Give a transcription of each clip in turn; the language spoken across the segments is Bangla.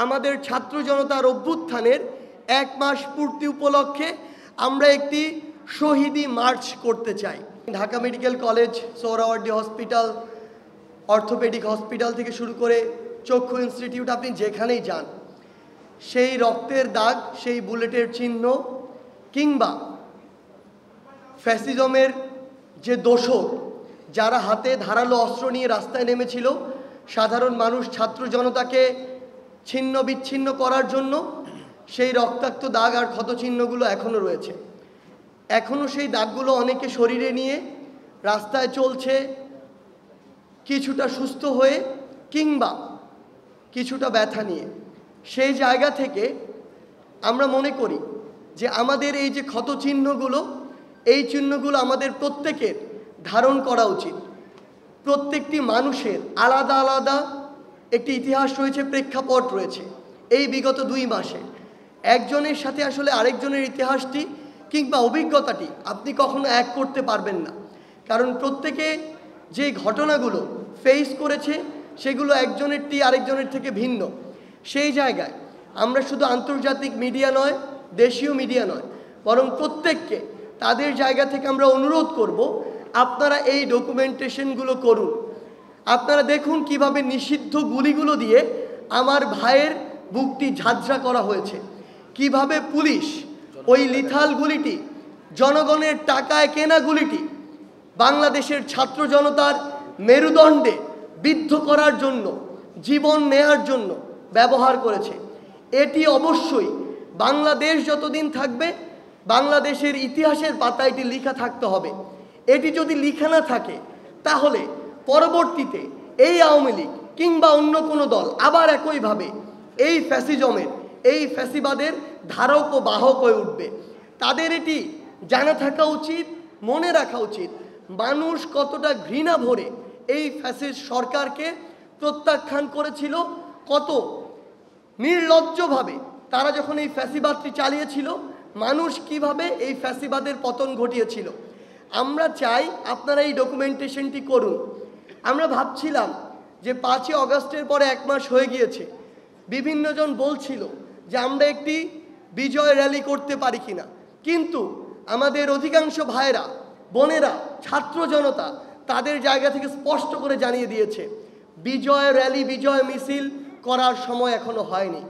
আমাদের ছাত্র জনতার অভ্যুত্থানের 1 মাস পূর্তি উপলক্ষে আমরা একটি শহীদি মার্চ করতে চাই। Dhaka medical college, Suhrawardy hospital, orthopaedic hospital থেকে শুরু করে চক্ষু ইনস্টিটিউট, আপনি যেখানেই যান সেই রক্তের দাগ, সেই বুলেটের চিহ্ন কিংবা ফ্যাসিজমের যে দোষর যারা হাতে ধারালো অস্ত্র নিয়ে রাস্তায় নেমেছিল সাধারণ মানুষ, ছাত্র জনতাকে ছিন্ন বিচ্ছিন্ন করার জন্য, সেই রক্তাক্ত দাগ আর ক্ষতচিহ্নগুলো এখনও রয়েছে। এখনও সেই দাগগুলো অনেকে শরীরে নিয়ে রাস্তায় চলছে, কিছুটা সুস্থ হয়ে কিংবা কিছুটা ব্যথা নিয়ে। সেই জায়গা থেকে আমরা মনে করি যে আমাদের এই যে ক্ষতচিহ্নগুলো, এই চিহ্নগুলো আমাদের প্রত্যেকের ধারণ করা উচিত। প্রত্যেকটি মানুষের আলাদা আলাদা একটি ইতিহাস রয়েছে, প্রেক্ষাপট রয়েছে। এই বিগত 2 মাসে একজনের সাথে আসলে আরেকজনের ইতিহাসটি কিংবা অভিজ্ঞতাটি আপনি কখনো এক করতে পারবেন না, কারণ প্রত্যেকে যে ঘটনাগুলো ফেস করেছে সেগুলো একজনেরটি আরেকজনের থেকে ভিন্ন। সেই জায়গায় আমরা শুধু আন্তর্জাতিক মিডিয়া নয়, দেশীয় মিডিয়া নয়, বরং প্রত্যেককে তাদের জায়গা থেকে আমরা অনুরোধ করব, আপনারা এই ডকুমেন্টেশনগুলো করুন। আপনারা দেখুন কিভাবে নিষিদ্ধ গুলিগুলো দিয়ে আমার ভাইয়ের বুকটি ঝাঁঝরা করা হয়েছে, কিভাবে পুলিশ ওই লিথাল গুলিটি, জনগণের টাকায় কেনা গুলিটি বাংলাদেশের ছাত্র জনতার মেরুদণ্ডে বিদ্ধ করার জন্য, জীবন নেয়ার জন্য ব্যবহার করেছে। এটি অবশ্যই বাংলাদেশ যতদিন থাকবে বাংলাদেশের ইতিহাসের পাতায় এটি লেখা থাকতে হবে। এটি যদি লেখা না থাকে তাহলে পরবর্তীতে এই আওয়ামী লীগ কিংবা অন্য কোনো দল আবার একইভাবে এই ফ্যাসিজমের, এই ফ্যাসিবাদের ধারক ও বাহক হয়ে উঠবে। তাদের এটি জানা থাকা উচিত, মনে রাখা উচিত মানুষ কতটা ঘৃণা ভরে এই ফ্যাসিস্ট সরকারকে প্রত্যাখ্যান করেছিল, কত নির্লজ্জভাবে তারা যখন এই ফ্যাসিবাদটি চালিয়েছিল, মানুষ কিভাবে এই ফ্যাসিবাদের পতন ঘটিয়েছিল। আমরা চাই আপনারা এই ডকুমেন্টেশনটি করুন। আমরা ভাবছিলাম যে 5ই অগাস্টের পরে 1 মাস হয়ে গিয়েছে, বিভিন্নজন বলছিল যে আমরা একটি বিজয় র্যালি করতে পারি কিনা, কিন্তু আমাদের অধিকাংশ ভাইরা, বোনেরা, ছাত্র জনতা তাদের জায়গা থেকে স্পষ্ট করে জানিয়ে দিয়েছে বিজয় র্যালি, বিজয় মিছিল করার সময় এখনো হয়নি।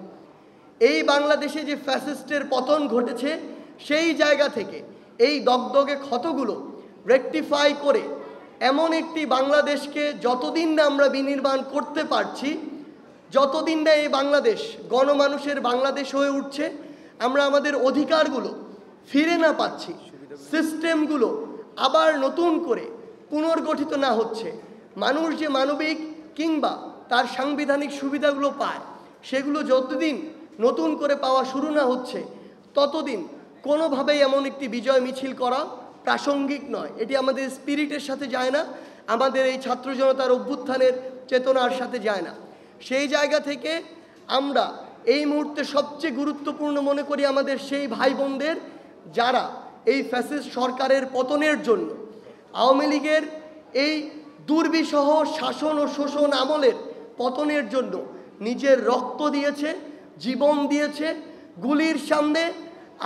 এই বাংলাদেশে যে ফ্যাসিস্টের পতন ঘটেছে সেই জায়গা থেকে এই দগদগে ক্ষতগুলো রেকটিফাই করে এমন একটি বাংলাদেশকে যতদিন না আমরা বিনির্মাণ করতে পারছি, যতদিন না এই বাংলাদেশ গণমানুষের বাংলাদেশ হয়ে উঠছে, আমরা আমাদের অধিকারগুলো ফিরে না পাচ্ছি, সিস্টেমগুলো আবার নতুন করে পুনর্গঠিত না হচ্ছে, মানুষ যে মানবিক কিংবা তার সাংবিধানিক সুবিধাগুলো পায় সেগুলো যতদিন নতুন করে পাওয়া শুরু না হচ্ছে, ততদিন কোনোভাবেই এমন একটি বিজয় মিছিল করা প্রাসঙ্গিক নয়। এটি আমাদের স্পিরিটের সাথে যায় না, আমাদের এই ছাত্র জনতার অভ্যুত্থানের চেতনার সাথে যায় না। সেই জায়গা থেকে আমরা এই মুহূর্তে সবচেয়ে গুরুত্বপূর্ণ মনে করি আমাদের সেই ভাই বোনদের যারা এই ফ্যাসিস্ট সরকারের পতনের জন্য, আওয়ামী লীগের এই দুর্বিষহ শাসন ও শোষণ আমলের পতনের জন্য নিজের রক্ত দিয়েছে, জীবন দিয়েছে। গুলির সামনে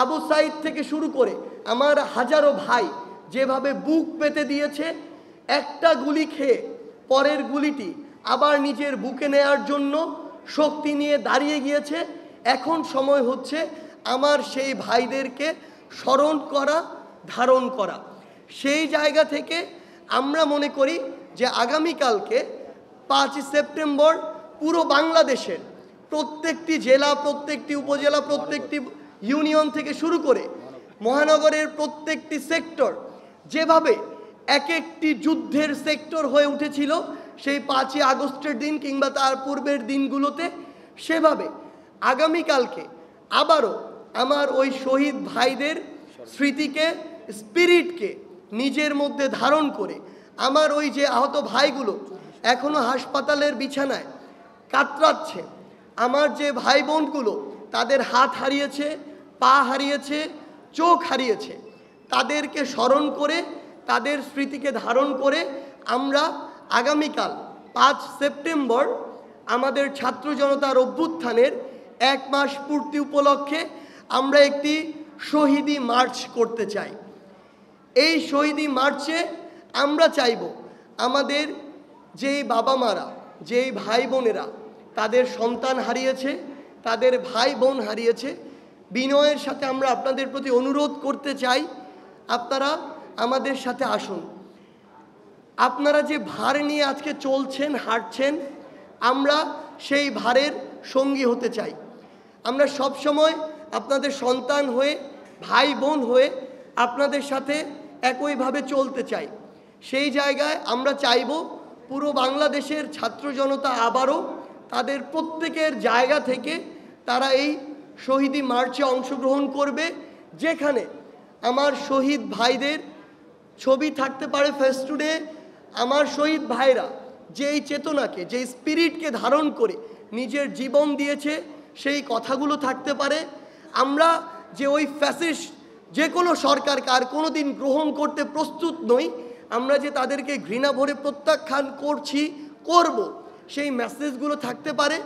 আবু সাইদ থেকে শুরু করে আমার হাজারো ভাই যেভাবে বুক পেতে দিয়েছে, একটা গুলি খেয়ে পরের গুলিটি আবার নিজের বুকে নেয়ার জন্য শক্তি নিয়ে দাঁড়িয়ে গিয়েছে। এখন সময় হচ্ছে আমার সেই ভাইদেরকে স্মরণ করা, ধারণ করা। সেই জায়গা থেকে আমরা মনে করি যে আগামীকালকে 5ই সেপ্টেম্বর পুরো বাংলাদেশের প্রত্যেকটি জেলা, প্রত্যেকটি উপজেলা, প্রত্যেকটি ইউনিয়ন থেকে শুরু করে মহানগরের প্রত্যেকটি সেক্টর যেভাবে এক একটি যুদ্ধের সেক্টর হয়ে উঠেছিল সেই 5ই আগস্টের দিন কিংবা তার পূর্বের দিনগুলোতে, সেভাবে আগামীকালকে আবারও আমার ওই শহীদ ভাইদের স্মৃতিকে, স্পিরিটকে নিজের মধ্যে ধারণ করে আমার ওই যে আহত ভাইগুলো এখনো হাসপাতালের বিছানায় কাতরাচ্ছে, আমার যে ভাই বোনগুলো তাদের হাত হারিয়েছে, পা হারিয়েছে, চোখ হারিয়েছে, তাদেরকে স্মরণ করে, তাদের স্মৃতিকে ধারণ করে আমরা আগামীকাল 5 সেপ্টেম্বর আমাদের ছাত্র জনতার অভ্যুত্থানের 1 মাস পূর্তি উপলক্ষে আমরা একটি শহীদি মার্চ করতে চাই। এই শহীদি মার্চে আমরা চাইব আমাদের যেই বাবা মারা, যেই ভাই বোনেরা তাদের সন্তান হারিয়েছে, তাদের ভাই বোন হারিয়েছে, বিনয়ের সাথে আমরা আপনাদের প্রতি অনুরোধ করতে চাই, আপনারা আমাদের সাথে আসুন। আপনারা যে ভার নিয়ে আজকে চলছেন, হাঁটছেন, আমরা সেই ভারের সঙ্গী হতে চাই। আমরা সব সময় আপনাদের সন্তান হয়ে, ভাই বোন হয়ে আপনাদের সাথে একইভাবে চলতে চাই। সেই জায়গায় আমরা চাইব পুরো বাংলাদেশের ছাত্র জনতা আবারও তাদের প্রত্যেকের জায়গা থেকে তারা এই শহীদি মার্চে অংশগ্রহণ করবে, যেখানে আমার শহীদ ভাইদের ছবি থাকতে পারে ফেস্টুনে। আমার শহীদ ভাইরা যেই চেতনাকে, যেই স্পিরিটকে ধারণ করে নিজের জীবন দিয়েছে, সেই কথাগুলো থাকতে পারে। আমরা যে ওই ফ্যাসিস্ট যে কোনো সরকারকে আর কোনো দিন গ্রহণ করতে প্রস্তুত নই, আমরা যে তাদেরকে ঘৃণা ভরে প্রত্যাখ্যান করছি, করব, সেই মেসেজগুলো থাকতে পারে।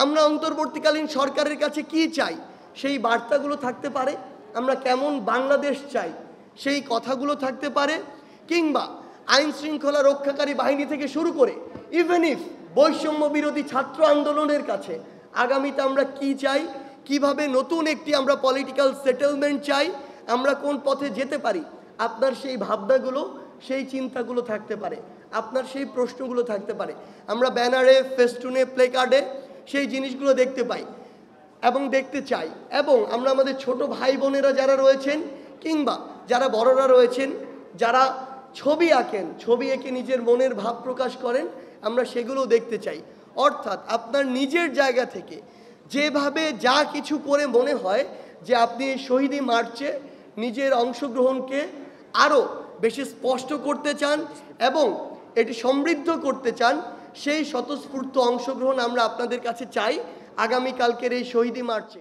আমরা অন্তর্বর্তীকালীন সরকারের কাছে কি চাই, সেই বার্তাগুলো থাকতে পারে। আমরা কেমন বাংলাদেশ চাই, সেই কথাগুলো থাকতে পারে। কিংবা আইন শৃঙ্খলা রক্ষাকারী বাহিনী থেকে শুরু করে ইভেন ইফ বৈষম্য বিরোধী ছাত্র আন্দোলনের কাছে আগামীতে আমরা কি চাই, কিভাবে নতুন একটি আমরা পলিটিক্যাল সেটেলমেন্ট চাই, আমরা কোন পথে যেতে পারি, আপনার সেই ভাবনাগুলো, সেই চিন্তাগুলো থাকতে পারে, আপনার সেই প্রশ্নগুলো থাকতে পারে। আমরা ব্যানারে, ফেস্টুনে, প্লে কার্ডে সেই জিনিসগুলো দেখতে পাই এবং দেখতে চাই। এবং আমরা আমাদের ছোট ভাই বোনেরা যারা রয়েছেন, কিংবা যারা বড়রা রয়েছেন, যারা ছবি আঁকেন, ছবি এঁকে নিজের মনের ভাব প্রকাশ করেন, আমরা সেগুলো দেখতে চাই। অর্থাৎ আপনার নিজের জায়গা থেকে যেভাবে যা কিছু করে মনে হয় যে আপনি এই শহীদি মার্চে নিজের অংশগ্রহণকে আরও বেশি স্পষ্ট করতে চান এবং এটি সমৃদ্ধ করতে চান, সেই স্বতঃস্ফূর্ত অংশগ্রহণ আমরা আপনাদের কাছে চাই আগামীকালকের এই শহীদি মার্চে।